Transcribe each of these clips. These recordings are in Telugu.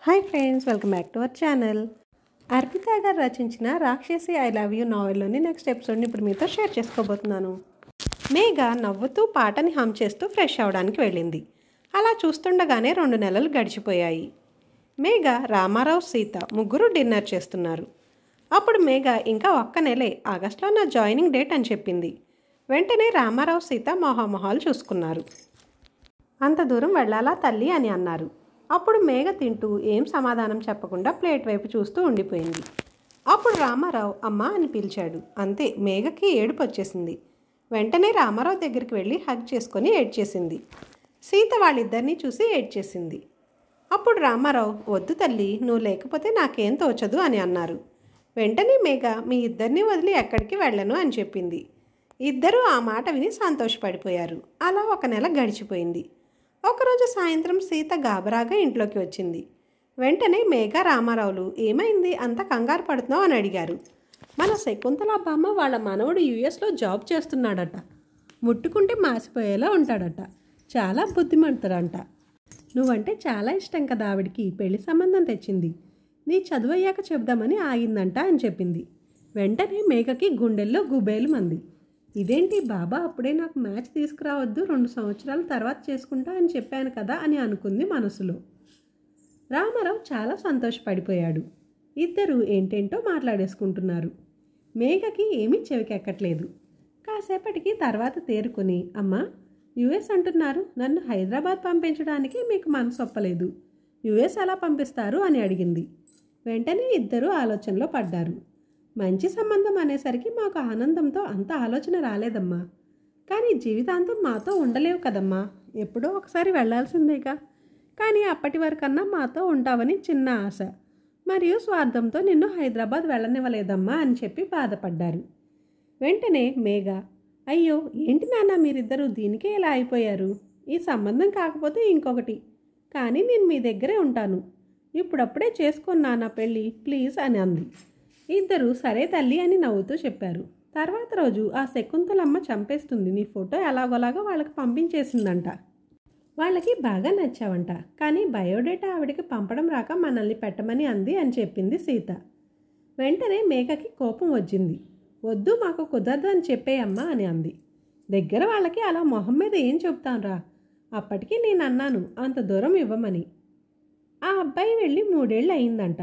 Hi friends, welcome back to our channel. Arpita గారు రచించిన రాక్షసి ఐ లవ్ యూ నావెల్లోని నెక్స్ట్ ఎపిసోడ్ని ఇప్పుడు మీతో షేర్ చేసుకోబోతున్నాను. మేఘ నవ్వుతూ పాటని హమ్ చేస్తూ ఫ్రెష్ అవడానికి వెళ్ళింది. అలా చూస్తుండగానే 2 నెలలు గడిచిపోయాయి. మేఘ, రామారావు, సీత ముగ్గురు డిన్నర్ చేస్తున్నారు. అప్పుడు మేఘ ఇంకా ఒక్క నెలే, ఆగస్టులో నా జాయినింగ్ డేట్ అని చెప్పింది. వెంటనే రామారావు, సీత మొహామొహాలు చూసుకున్నారు. అంత దూరం వెళ్ళాలా తల్లి అని అన్నారు. అప్పుడు మేఘ తింటూ ఏం సమాధానం చెప్పకుండా ప్లేట్ వైపు చూస్తూ ఉండిపోయింది. అప్పుడు రామారావు అమ్మా అని పిలిచాడు. అంతే, మేఘకి ఏడుపు వచ్చేసింది. వెంటనే రామారావు దగ్గరికి వెళ్ళి హగ్ చేసుకొని ఏడ్చేసింది. సీత వాళ్ళిద్దరినీ చూసి ఏడ్చేసింది. అప్పుడు రామారావు, వద్దు తల్లి, నువ్వు లేకపోతే నాకేం తోచదు అని అన్నారు. వెంటనే మేఘ, మీ ఇద్దరిని వదిలి ఎక్కడికి వెళ్ళను అని చెప్పింది. ఇద్దరూ ఆ మాట విని సంతోషపడిపోయారు. అలా 1 నెల గడిచిపోయింది. ఒకరోజు సాయంత్రం సీత గాబరాగా ఇంట్లోకి వచ్చింది. వెంటనే మేఘ, రామారావులు, ఏమైంది అంత కంగారు పడుతున్నావు అని అడిగారు. మన శకుంతల బామ్మ వాళ్ళ మనవడు యుఎస్లో జాబ్ చేస్తున్నాడట. ముట్టుకుంటే మాసిపోయేలా ఉంటాడట. చాలా బుద్ధిమంతుడంట. నువ్వంటే చాలా ఇష్టం కదా ఆవిడికి. పెళ్లి సంబంధం తెచ్చింది. నీ చదువు అయ్యాక చెప్దామని ఆగిందంట అని చెప్పింది. వెంటనే మేఘకి గుండెల్లో గుబేలు మంది. ఇదేంటి బాబా, అప్పుడే నాకు మ్యాచ్ తీసుకురావద్దు, 2 సంవత్సరాల తర్వాత చేసుకుంటా అని చెప్పాను కదా అని అనుకుంది మనసులో. రామారావు చాలా సంతోషపడిపోయాడు. ఇద్దరు ఏంటేంటో మాట్లాడేసుకుంటున్నారు. మేఘకి ఏమీ చెవికెక్కట్లేదు. కాసేపటికి తర్వాత తేరుకొని, అమ్మా, యుఎస్ అంటున్నారు, నన్ను హైదరాబాద్ పంపించడానికి మీకు మనసు ఒప్పలేదు. యుఎస్ ఎలా పంపిస్తారు అని అడిగింది. వెంటనే ఇద్దరూ ఆలోచనలో పడ్డారు. మంచి సంబంధం అనేసరికి మాకు ఆనందంతో అంత ఆలోచన రాలేదమ్మా. కానీ జీవితాంతం మాతో ఉండలేవు కదమ్మా, ఎప్పుడో ఒకసారి వెళ్లాల్సిందేగా. కానీ అప్పటి వరకన్నా మాతో ఉంటావని చిన్న ఆశ, మరియు స్వార్థంతో నిన్ను హైదరాబాద్ వెళ్ళనివ్వలేదమ్మా అని చెప్పి బాధపడ్డారు. వెంటనే మేఘ, అయ్యో ఏంటి నాన్న మీరిద్దరూ దీనికే ఇలా అయిపోయారు. ఈ సంబంధం కాకపోతే ఇంకొకటి, కానీ నేను మీ దగ్గరే ఉంటాను. ఇప్పుడప్పుడే చేసుకోను నాన్న పెళ్ళి, ప్లీజ్ అని అంది. ఇద్దరు సరే తల్లి అని నవ్వుతూ చెప్పారు. తర్వాత రోజు ఆ శకుంతలమ్మ చంపేస్తుంది నీ ఫోటో ఎలాగోలాగా వాళ్ళకి పంపించేసిందంట. వాళ్ళకి బాగా నచ్చావంట. కానీ బయోడేటా ఆవిడకి పంపడం రాక మనల్ని పెట్టమని అంది అని చెప్పింది సీత. వెంటనే మేఘకి కోపం వచ్చింది. వద్దు, మాకు కుదరదు అని చెప్పేయమ్మా అని అంది. దగ్గర వాళ్ళకి అలా మొహం మీద ఏం చెప్తానురా. అప్పటికి నేను అన్నాను అంత దూరం ఇవ్వమని. ఆ అబ్బాయి వెళ్ళి 3 ఏళ్ళు అయిందంట.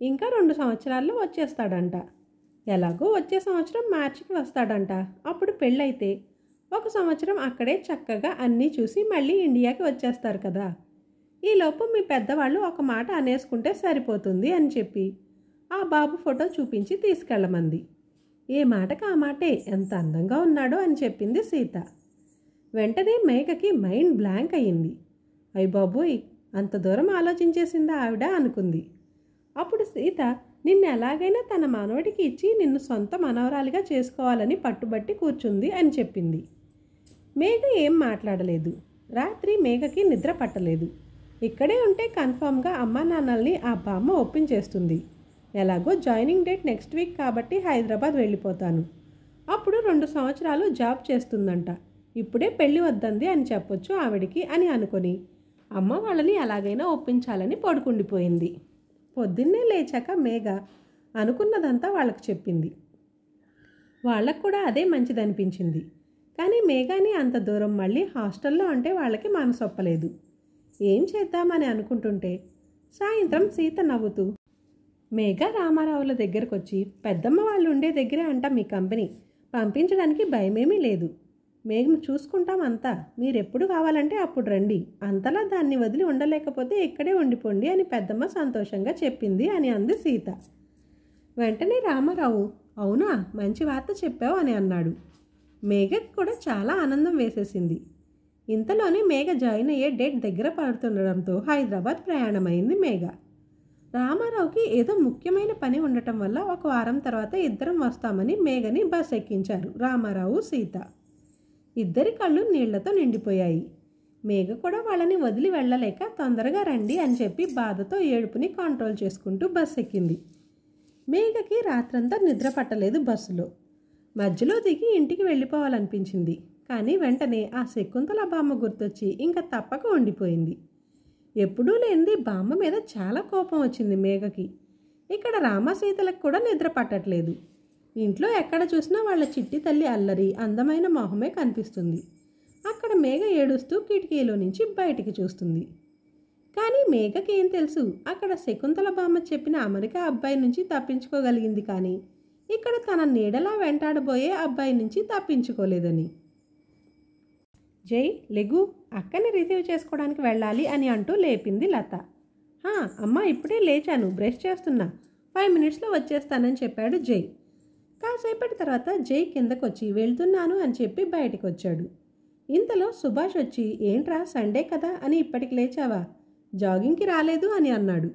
ఇంకా 2 సంవత్సరాల్లో వచ్చేస్తాడంట. ఎలాగో వచ్చే సంవత్సరం మార్చికి వస్తాడంట. అప్పుడు పెళ్ళైతే 1 సంవత్సరం అక్కడే చక్కగా అన్నీ చూసి మళ్ళీ ఇండియాకి వచ్చేస్తారు కదా. ఈలోపు మీ పెద్దవాళ్ళు ఒక మాట అనేసుకుంటే సరిపోతుంది అని చెప్పి ఆ బాబు ఫోటో చూపించి తీసుకెళ్ళమంది. ఏ మాటకు ఆ మాటే, ఎంత అందంగా ఉన్నాడో అని చెప్పింది సీత. వెంటనే మేఘకి మైండ్ బ్లాంక్ అయ్యింది. అయ్య బాబోయ్, అంత దూరం ఆలోచించేసిందా ఆవిడ అనుకుంది. అప్పుడు సీత, నిన్ను ఎలాగైనా తన మనవడికి ఇచ్చి నిన్ను సొంత మనవరాలిగా చేసుకోవాలని పట్టుబట్టి కూర్చుంది అని చెప్పింది. మేఘ ఏం మాట్లాడలేదు. రాత్రి మేఘకి నిద్ర పట్టలేదు. ఇక్కడే ఉంటే కన్ఫామ్గా అమ్మా నాన్నల్ని ఆ బామ్మ ఒప్పించేస్తుంది. ఎలాగో జాయినింగ్ డేట్ నెక్స్ట్ వీక్ కాబట్టి హైదరాబాద్ వెళ్ళిపోతాను. అప్పుడు 2 సంవత్సరాలు జాబ్ చేస్తుందంట. ఇప్పుడే పెళ్ళి వద్దంది అని చెప్పొచ్చు ఆవిడికి అని అనుకొని అమ్మ వాళ్ళని ఎలాగైనా ఒప్పించాలని పడుకుండిపోయింది. పొద్దున్నే లేచాక మేఘ అనుకున్నదంతా వాళ్ళకు చెప్పింది. వాళ్ళకు కూడా అదే మంచిదనిపించింది. కానీ మేఘాని అంత దూరం మళ్ళీ హాస్టల్లో అంటే వాళ్ళకి మనసొప్పలేదు. ఏం చేద్దామని అనుకుంటుంటే సాయంత్రం సీత నవ్వుతూ, మేఘ, రామారావుల దగ్గరకు వచ్చి, పెద్దమ్మ వాళ్ళు ఉండే దగ్గరే అంట మీ కంపెనీ, పంపించడానికి భయమేమీ లేదు. మేము చూసుకుంటాం అంతా, మీరెప్పుడు కావాలంటే అప్పుడు రండి. అంతలా దాన్ని వదిలి ఉండలేకపోతే ఇక్కడే ఉండిపోండి అని పెద్దమ్మ సంతోషంగా చెప్పింది అని అంది సీత. వెంటనే రామారావు, అవునా, మంచి వార్త చెప్పావు అని అన్నాడు. మేఘకి కూడా చాలా ఆనందం వేసేసింది. ఇంతలోనే మేఘ జాయిన్ అయ్యే డేట్ దగ్గర పడుతుండడంతో హైదరాబాద్ ప్రయాణమైంది మేఘ. రామారావుకి ఏదో ముఖ్యమైన పని ఉండటం వల్ల 1 వారం తర్వాత ఇద్దరం వస్తామని మేఘని బస్ ఎక్కించారు రామారావు, సీత. ఇద్దరి కళ్ళు నీళ్లతో నిండిపోయాయి. మేఘ కూడా వాళ్ళని వదిలి వెళ్ళలేక తొందరగా రండి అని చెప్పి బాధతో ఏడుపుని కంట్రోల్ చేసుకుంటూ బస్ ఎక్కింది. మేఘకి రాత్రంతా నిద్ర పట్టలేదు బస్సులో. మధ్యలో దిగి ఇంటికి వెళ్ళిపోవాలనిపించింది. కానీ వెంటనే ఆ శకుంతల బామ్మ గుర్తొచ్చి ఇంకా తప్పక ఉండిపోయింది. ఎప్పుడూ లేనిది బామ్మ మీద చాలా కోపం వచ్చింది మేఘకి. ఇక్కడ రామసీతలకు కూడా నిద్ర పట్టట్లేదు. ఇంట్లో ఎక్కడ చూసినా వాళ్ళ చిట్టి తల్లి అల్లరి అందమైన మొహమే కనిపిస్తుంది. అక్కడ మేఘ ఏడుస్తూ కిటికీలో నుంచి బయటికి చూస్తుంది. కానీ మేఘకి ఏం తెలుసు, అక్కడ శకుంతల బామ్మ చెప్పిన అమెరికా అబ్బాయి నుంచి తప్పించుకోగలిగింది, కానీ ఇక్కడ తన నీడలా వెంటాడబోయే అబ్బాయి నుంచి తప్పించుకోలేదని. జై, లెగు, అక్కని రిసీవ్ చేసుకోవడానికి వెళ్ళాలి అని అంటూ లేపింది లత. అమ్మ ఇప్పుడే లేచాను, బ్రష్ చేస్తున్నా, 5 మినిట్స్లో వచ్చేస్తానని చెప్పాడు జై. కాసేపటి తర్వాత జై కిందకొచ్చి వెళ్తున్నాను అని చెప్పి బయటికి వచ్చాడు. ఇంతలో సుభాష్ వచ్చి, ఏంట్రా సండే కదా అని ఇప్పటికి లేచావా, జాగింగ్కి రాలేదు అని అన్నాడు.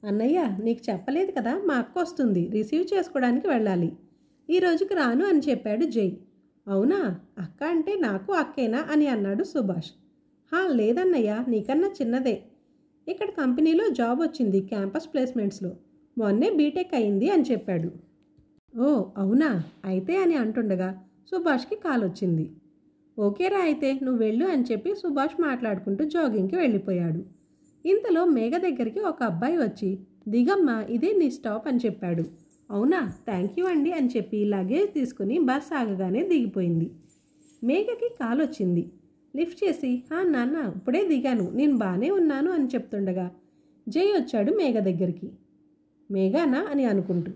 అన్నయ్య, నీకు చెప్పలేదు కదా, మా అక్క వస్తుంది, రిసీవ్ చేసుకోవడానికి వెళ్ళాలి, ఈ రోజుకి రాను అని చెప్పాడు జై. అవునా, అక్క అంటే నాకు అక్కేనా అని అన్నాడు సుభాష్. లేదన్నయ్య, నీకన్నా చిన్నదే, ఇక్కడ కంపెనీలో జాబ్ వచ్చింది క్యాంపస్ ప్లేస్మెంట్స్లో, మొన్నే బీటెక్ అయింది అని చెప్పాడు. ఓ అవునా, అయితే అని అంటుండగా సుభాష్కి కాల్ వచ్చింది. ఓకేరా అయితే నువ్వు వెళ్ళు అని చెప్పి సుభాష్ మాట్లాడుకుంటూ జాగింగ్కి వెళ్ళిపోయాడు. ఇంతలో మేఘ దగ్గరికి ఒక అబ్బాయి వచ్చి, దిగమ్మా, ఇదే నీ స్టాప్ అని చెప్పాడు. అవునా, థ్యాంక్ యూ అండి అని చెప్పి లగేజ్ తీసుకుని బస్ ఆగగానే దిగిపోయింది. మేఘకి కాల్ వచ్చింది. లిఫ్ట్ చేసి, నాన్న ఇప్పుడే దిగాను, నేను బాగానే ఉన్నాను అని చెప్తుండగా జై వచ్చాడు మేఘ దగ్గరికి. మేఘానా అని అనుకుంటూ.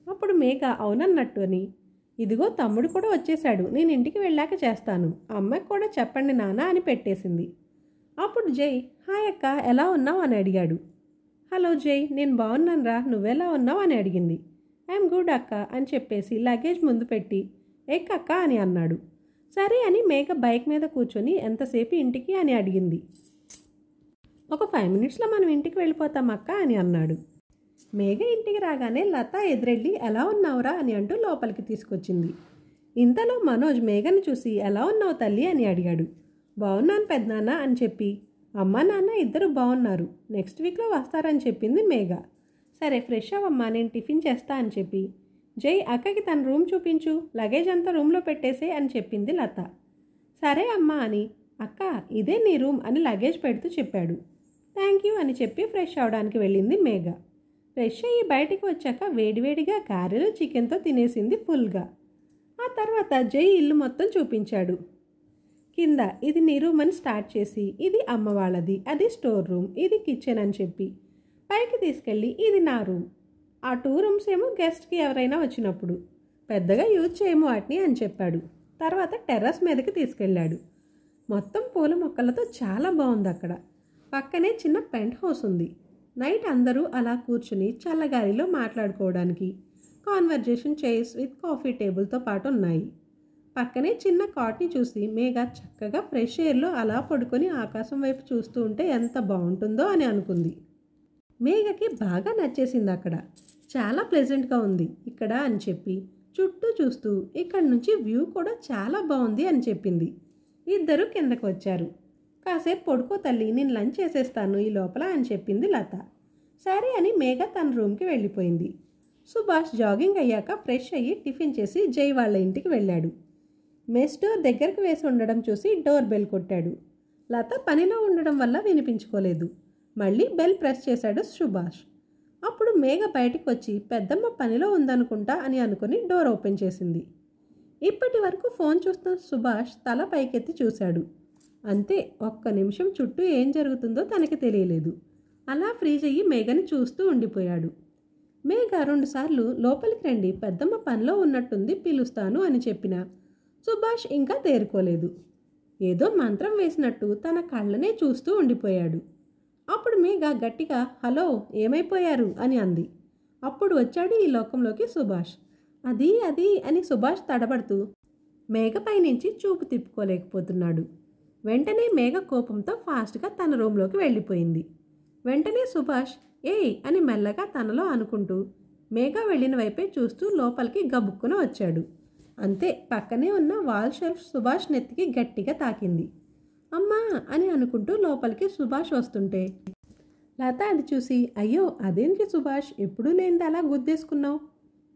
అప్పుడు మేఘ అవునన్నట్టు అని, ఇదిగో తమ్ముడు కూడా వచ్చేశాడు, నేను ఇంటికి వెళ్ళాక చేస్తాను, అమ్మకి కూడా చెప్పండి నాన్న అని పెట్టేసింది. అప్పుడు జై, హాయ్ అక్క, ఎలా ఉన్నావు అని అడిగాడు. హలో జై, నేను బాగున్నాను రా, నువ్వెలా ఉన్నావు అని అడిగింది. ఐఎమ్ గుడ్ అక్క అని చెప్పేసి లగేజ్ ముందు పెట్టి ఎక్కక్క అని అన్నాడు. సరే అని మేఘ బైక్ మీద కూర్చొని ఎంతసేపు ఇంటికి అని అడిగింది. ఒక 5 మినిట్స్లో మనం ఇంటికి వెళ్ళిపోతాం అక్క అని అన్నాడు. మేఘ ఇంటికి రాగానే లత ఎదురెళ్ళి ఎలా ఉన్నావురా అని అంటూ లోపలికి తీసుకొచ్చింది. ఇంతలో మనోజ్ మేఘని చూసి ఎలా ఉన్నావు తల్లి అని అడిగాడు. బాగున్నాను పెద్దనాన్న అని చెప్పి, అమ్మ నాన్న ఇద్దరు బాగున్నారు, నెక్స్ట్ వీక్లో వస్తారని చెప్పింది మేఘ. సరే ఫ్రెష్ అవ్వమ్మా, నేను టిఫిన్ చేస్తా అని చెప్పి, జై అక్కకి తన రూమ్ చూపించు, లగేజ్ అంతా రూమ్లో పెట్టేసే అని చెప్పింది లత. సరే అమ్మా అని, అక్క ఇదే నీ రూమ్ అని లగేజ్ పెడుతూ చెప్పాడు. థ్యాంక్ యూ అని చెప్పి ఫ్రెష్ అవడానికి వెళ్ళింది మేఘ. ఫ్రెష్ అయ్యి బయటికి వచ్చాక వేడివేడిగా గారెలు చికెన్తో తినేసింది ఫుల్గా. ఆ తర్వాత జై ఇల్లు మొత్తం చూపించాడు. కింద ఇది నీ రూమ్ అని స్టార్ట్ చేసి, ఇది అమ్మ వాళ్ళది, అది స్టోర్ రూమ్, ఇది కిచెన్ అని చెప్పి పైకి తీసుకెళ్ళి ఇది నా రూమ్, ఆ 2 రూమ్స్ ఏమో గెస్ట్కి ఎవరైనా వచ్చినప్పుడు, పెద్దగా యూజ్ చేయము వాటిని అని చెప్పాడు. తర్వాత టెర్రస్ మీదకి తీసుకెళ్ళాడు. మొత్తం పూల మొక్కలతో చాలా బాగుంది అక్కడ. పక్కనే చిన్న పెంట్ హౌస్ ఉంది. నైట్ అందరూ అలా కూర్చుని చల్లగాలిలో మాట్లాడుకోవడానికి కాన్వర్జేషన్ చైర్స్ విత్ కాఫీ టేబుల్తో పాటు ఉన్నాయి. పక్కనే చిన్న కాట్ని చూసి మేఘ చక్కగా ఫ్రెష్ ఎయిర్లో అలా పడుకొని ఆకాశం వైపు చూస్తూ ఉంటే ఎంత బాగుంటుందో అని అనుకుంది. మేఘకి బాగా నచ్చేసింది అక్కడ, చాలా ప్లెజెంట్గా ఉంది ఇక్కడ అని చెప్పి చుట్టూ చూస్తూ ఇక్కడ నుంచి వ్యూ కూడా చాలా బాగుంది అని చెప్పింది. ఇద్దరు కిందకు వచ్చారు. కాసేపు పడుకో తల్లి, నేను లంచ్ చేసేస్తాను ఈ లోపల అని చెప్పింది లత. సరే అని మేఘ తన రూమ్కి వెళ్ళిపోయింది. సుభాష్ జాగింగ్ అయ్యాక ఫ్రెష్ అయ్యి టిఫిన్ చేసి జై వాళ్ళ ఇంటికి వెళ్ళాడు. మెస్ డోర్ దగ్గరికి వేసి ఉండడం చూసి డోర్ బెల్ కొట్టాడు. లత పనిలో ఉండడం వల్ల వినిపించుకోలేదు. మళ్ళీ బెల్ ప్రెస్ చేశాడు సుభాష్. అప్పుడు మేఘ బయటికి వచ్చి పెద్దమ్మ పనిలో ఉందనుకుంటా అని అనుకుని డోర్ ఓపెన్ చేసింది. ఇప్పటి వరకు ఫోన్ చూస్తున్న సుభాష్ తల పైకెత్తి చూశాడు. అంతే, ఒక్క నిమిషం చుట్టూ ఏం జరుగుతుందో తనకి తెలియలేదు. అలా ఫ్రీజ్ అయ్యి మేఘని చూస్తూ ఉండిపోయాడు. మేఘ 2 సార్లు లోపలికి రండి, పెద్దమ్మ పనిలో ఉన్నట్టుంది, పిలుస్తాను అని చెప్పినా సుభాష్ ఇంకా తేరుకోలేదు. ఏదో మంత్రం వేసినట్టు తన కళ్ళనే చూస్తూ ఉండిపోయాడు. అప్పుడు మేఘ గట్టిగా హలో ఏమైపోయారు అని అంది. అప్పుడు వచ్చాడు ఈ లోకంలోకి సుభాష్. అది అని సుభాష్ తడబడుతూ మేఘపై నుంచి చూపు తిప్పుకోలేకపోతున్నాడు. వెంటనే మేఘ కోపంతో ఫాస్ట్గా తన రూమ్లోకి వెళ్ళిపోయింది. వెంటనే సుభాష్ ఏయ్ అని మెల్లగా తనలో అనుకుంటూ మేఘ వెళ్ళిన వైపే చూస్తూ లోపలికి గబుక్కున వచ్చాడు. అంతే, పక్కనే ఉన్న వాల్ షెల్ఫ్ సుభాష్ నెత్తికి గట్టిగా తాకింది. అమ్మా అని అనుకుంటూ లోపలికి సుభాష్ వస్తుంటే లత అది చూసి అయ్యో అదేంటి సుభాష్, ఎప్పుడూ లేనిది అలా గుద్దేసుకున్నావు,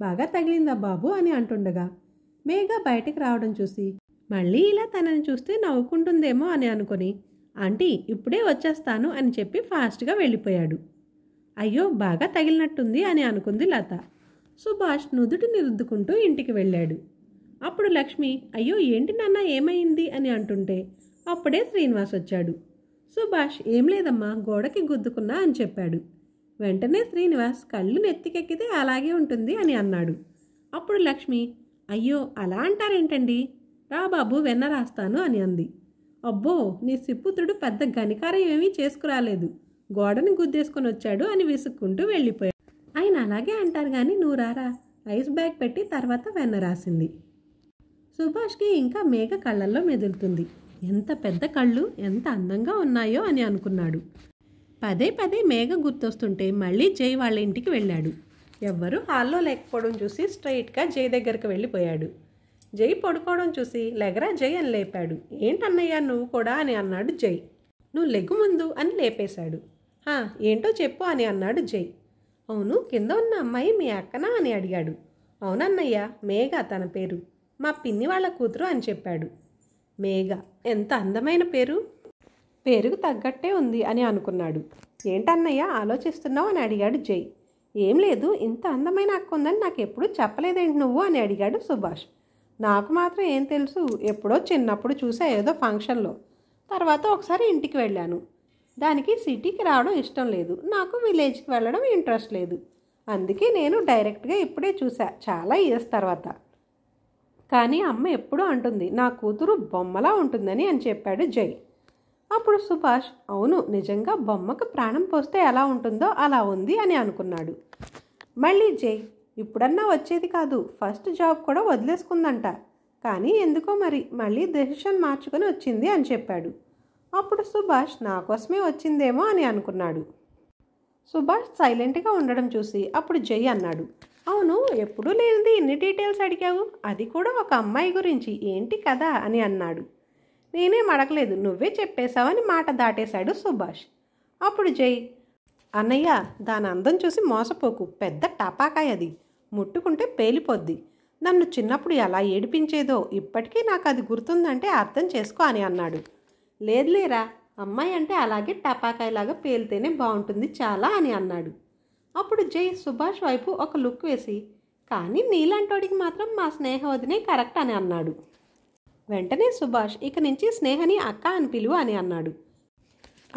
బాగా తగిలిందా బాబు అని అంటుండగా మేఘ బయటికి రావడం చూసి మళ్ళీ ఇలా తనని చూస్తే నవ్వుకుంటుందేమో అని అనుకుని ఆంటీ ఇప్పుడే వచ్చేస్తాను అని చెప్పి ఫాస్ట్గా వెళ్ళిపోయాడు. అయ్యో బాగా తగిలినట్టుంది అని అనుకుంది లత. సుభాష్ నుదుటిని రుద్దుకుంటూ ఇంటికి వెళ్ళాడు. అప్పుడు లక్ష్మి అయ్యో ఏంటి నాన్న ఏమైంది అని అంటుంటే అప్పుడే శ్రీనివాస్ వచ్చాడు. సుభాష్ ఏం లేదమ్మా గోడకి గుద్దుకున్నా అని చెప్పాడు. వెంటనే శ్రీనివాస్ కళ్ళు నెత్తికెక్కితే అలాగే ఉంటుంది అని అన్నాడు. అప్పుడు లక్ష్మి అయ్యో అలా అంటారేంటండి, రా బాబు వెన్న రాస్తాను అని అంది. అబ్బో నీ సిప్పుతుడు పెద్ద గనికారం ఏమీ చేసుకురాలేదు, గోడని గుద్దేసుకొని వచ్చాడు అని విసుక్కుంటూ వెళ్ళిపోయాడు. ఆయన అలాగే అంటారు కానీ నువ్వు రారా, ఐస్ బ్యాగ్ పెట్టి తర్వాత వెన్న రాసింది. సుభాష్కి ఇంకా మేఘ కళ్ళల్లో మెదులుతుంది. ఎంత పెద్ద కళ్ళు, ఎంత అందంగా ఉన్నాయో అని అనుకున్నాడు. పదే పదే మేఘ గుర్తొస్తుంటే మళ్ళీ జై వాళ్ళ ఇంటికి వెళ్ళాడు. ఎవ్వరూ హాల్లో లేకపోవడం చూసి స్ట్రైట్గా జై దగ్గరకు వెళ్ళిపోయాడు. జై పడుకోవడం చూసి లెగరా జై అని లేపాడు. ఏంటన్నయ్యా నువ్వు కూడా అని అన్నాడు జై. నువ్వు లెగ్గు ముందు అని లేపేశాడు. ఏంటో చెప్పు అని అన్నాడు జై. అవును కింద ఉన్న అమ్మాయి మీ అక్కనా అని అడిగాడు. అవునన్నయ్య, మేఘ తన పేరు, మా పిన్ని వాళ్ళ కూతురు అని చెప్పాడు. మేఘ, ఎంత అందమైన పేరు, పేరుకు తగ్గట్టే ఉంది అని అనుకున్నాడు. ఏంటన్నయ్య ఆలోచిస్తున్నావు అని అడిగాడు జై. ఏం లేదు, ఇంత అందమైన అక్క ఉందని నాకు ఎప్పుడూ చెప్పలేదేంటి నువ్వు అని అడిగాడు సుభాష్. నాకు మాత్రం ఏం తెలుసు, ఎప్పుడో చిన్నప్పుడు చూసా ఏదో ఫంక్షన్లో, తర్వాత ఒకసారి ఇంటికి వెళ్ళాను. దానికి సిటీకి రావడం ఇష్టం లేదు, నాకు విలేజ్కి వెళ్ళడం ఇంట్రెస్ట్ లేదు. అందుకే నేను డైరెక్ట్గా ఇప్పుడే చూసా చాలా ఇయర్స్ తర్వాత. కానీ అమ్మ ఎప్పుడూ అంటుంది నా కూతురు బొమ్మలా ఉంటుందని అని చెప్పాడు జై. అప్పుడు సుభాష్ అవును నిజంగా బొమ్మకు ప్రాణం పోస్తే ఎలా ఉంటుందో అలా ఉంది అని అనుకున్నాడు. మళ్ళీ జై ఇప్పుడన్నా వచ్చేది కాదు, ఫస్ట్ జాబ్ కూడా వదిలేసుకుందంట, కానీ ఎందుకో మరి మళ్ళీ డెసిషన్ మార్చుకొని వచ్చింది అని చెప్పాడు. అప్పుడు సుభాష్ నా కోసమే వచ్చిందేమో అని అనుకున్నాడు. సుభాష్ సైలెంట్గా ఉండడం చూసి అప్పుడు జై అన్నాడు. అవును ఎప్పుడూ లేనిది ఇన్ని డీటెయిల్స్ అడిగావు, అది కూడా ఒక అమ్మాయి గురించి, ఏంటి కదా అని అన్నాడు. నేనేం అడగలేదు, నువ్వే చెప్పేశావని మాట దాటేశాడు సుభాష్. అప్పుడు జై అన్నయ్య దాని అందం చూసి మోసపోకు, పెద్ద టపాకాయ అది, ముట్టుకుంటే పేలిపోద్ది. నన్ను చిన్నప్పుడు ఎలా ఏడిపించేదో ఇప్పటికీ నాకు అది గుర్తుందంటే అర్థం చేసుకో అని అన్నాడు. లేదులేరా, అమ్మాయి అంటే అలాగే టపాకాయలాగా పేలితేనే బాగుంటుంది చాలా అని అన్నాడు. అప్పుడు జై సుభాష్ వైపు ఒక లుక్ వేసి కానీ నీలాంటోడికి మాత్రం మా స్నేహ వదినే కరెక్ట్ అని అన్నాడు. వెంటనే సుభాష్ ఇక నుంచి స్నేహని అక్క అని పిలువు అని అన్నాడు.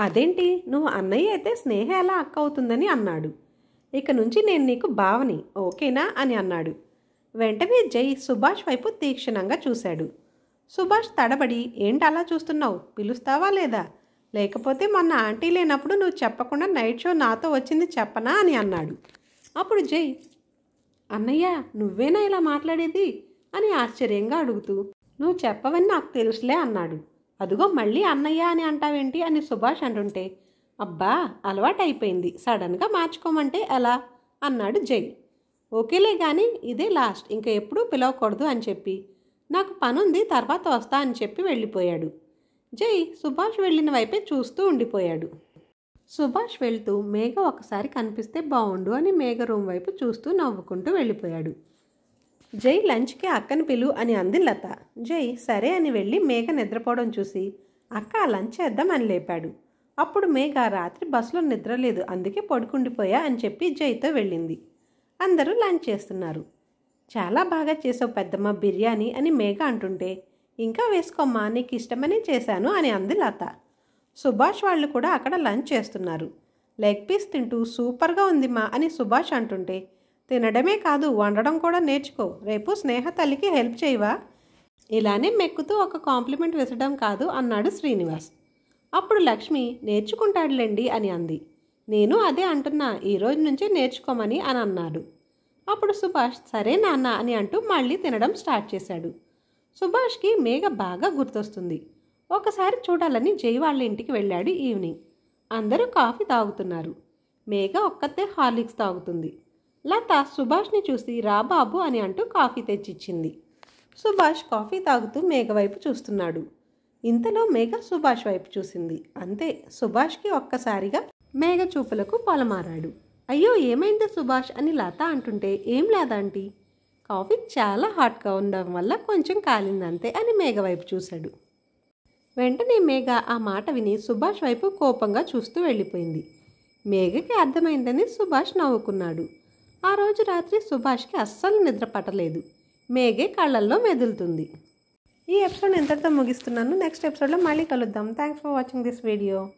అదేంటి నువ్వు అన్నయ్య అయితే స్నేహ ఎలా అక్క అవుతుందని అన్నాడు. ఇక నుంచి నేను నీకు బావని, ఓకేనా అని అన్నాడు. వెంటనే జై సుభాష్ వైపు తీక్షణంగా చూశాడు. సుభాష్ తడబడి ఏంటి అలా చూస్తున్నావు, పిలుస్తావా లేదా, లేకపోతే మొన్న ఆంటీ లేనప్పుడు నువ్వు చెప్పకుండా నైట్ షో నాతో వచ్చింది చెప్పనా అని అన్నాడు. అప్పుడు జై అన్నయ్య నువ్వేనా ఇలా మాట్లాడేది అని ఆశ్చర్యంగా అడుగుతూ నువ్వు చెప్పవని నాకు తెలుసులే అన్నాడు. అదుగో మళ్ళీ అన్నయ్య అని అంటావేంటి అని సుభాష్ అంటుంటే అబ్బా అలవాటైపోయింది, సడన్గా మార్చుకోమంటే ఎలా అన్నాడు జై. ఓకేలే కానీ ఇదే లాస్ట్, ఇంకా ఎప్పుడూ పిలవకూడదు అని చెప్పి నాకు పనుంది తర్వాత వస్తా అని చెప్పి వెళ్ళిపోయాడు. జై సుభాష్ వెళ్ళిన వైపే చూస్తూ ఉండిపోయాడు. సుభాష్ వెళ్తూ మేఘ ఒకసారి కనిపిస్తే బాగుండు అని మేఘ రూమ్ వైపు చూస్తూ నవ్వుకుంటూ వెళ్ళిపోయాడు. జై లంచ్కి అక్కని పిలు అని అంది లత. జై సరే అని వెళ్ళి మేఘ నిద్రపోవడం చూసి అక్క లంచ్ చేద్దాం అని లేపాడు. అప్పుడు మేఘ రాత్రి బస్సులో నిద్రలేదు అందుకే పడుకుండిపోయా అని చెప్పి జైతో వెళ్ళింది. అందరూ లంచ్ చేస్తున్నారు. చాలా బాగా చేసావు పెద్దమ్మ బిర్యానీ అని మేఘ అంటుంటే ఇంకా వేసుకోమ్మా నీకు ఇష్టమని చేశాను అని అంది లత. సుభాష్ వాళ్ళు కూడా అక్కడ లంచ్ చేస్తున్నారు. లెగ్ పీస్ తింటూ సూపర్గా ఉంది మా అని సుభాష్ అంటుంటే తినడమే కాదు వండడం కూడా నేర్చుకో, రేపు స్నేహ తల్లికి హెల్ప్ చేయవా, ఇలానే మెక్కుతూ ఒక కాంప్లిమెంట్ వేసడం కాదు అన్నాడు శ్రీనివాస్. అప్పుడు లక్ష్మి నేర్చుకుంటాడులేండి అని అంది. నేను అదే అంటున్నా, ఈరోజు నుంచే నేర్చుకోమని అని అన్నాడు. అప్పుడు సుభాష్ సరే నాన్న అని అంటూ మళ్ళీ తినడం స్టార్ట్ చేశాడు. సుభాష్కి మేఘ బాగా గుర్తొస్తుంది. ఒకసారి చూడాలని జై వాళ్ళ ఇంటికి వెళ్ళాడు. ఈవినింగ్ అందరూ కాఫీ తాగుతున్నారు. మేఘ ఒక్కతే హార్లిక్స్ తాగుతుంది. లత సుభాష్ని చూసి రా బాబు అని అంటూ కాఫీ తెచ్చిచ్చింది. సుభాష్ కాఫీ తాగుతూ మేఘ వైపు చూస్తున్నాడు. ఇంతలో మేఘ సుభాష్ వైపు చూసింది. అంతే, సుభాష్కి ఒక్కసారిగా మేఘ చూపులకు పొలమారాడు. అయ్యో ఏమైంది సుభాష్ అని లత అంటుంటే ఏం లేదంటీ, కాఫీ చాలా హాట్గా ఉండడం వల్ల కొంచెం కాలిందంతే అని మేఘ వైపు చూశాడు. వెంటనే మేఘ ఆ మాట విని సుభాష్ వైపు కోపంగా చూస్తూ వెళ్ళిపోయింది. మేఘకి అర్థమైందని సుభాష్ నవ్వుకున్నాడు. ఆ రోజు రాత్రి సుభాష్కి అస్సలు నిద్ర పట్టలేదు. మేఘే కళ్ళల్లో మెదులుతుంది. ఈ ఎపిసోడ్ ఇంతటితో ముగిస్తున్నాను. నెక్స్ట్ ఎపిసోడ్లో మళ్ళీ కలుద్దాం. Thanks for watching this video.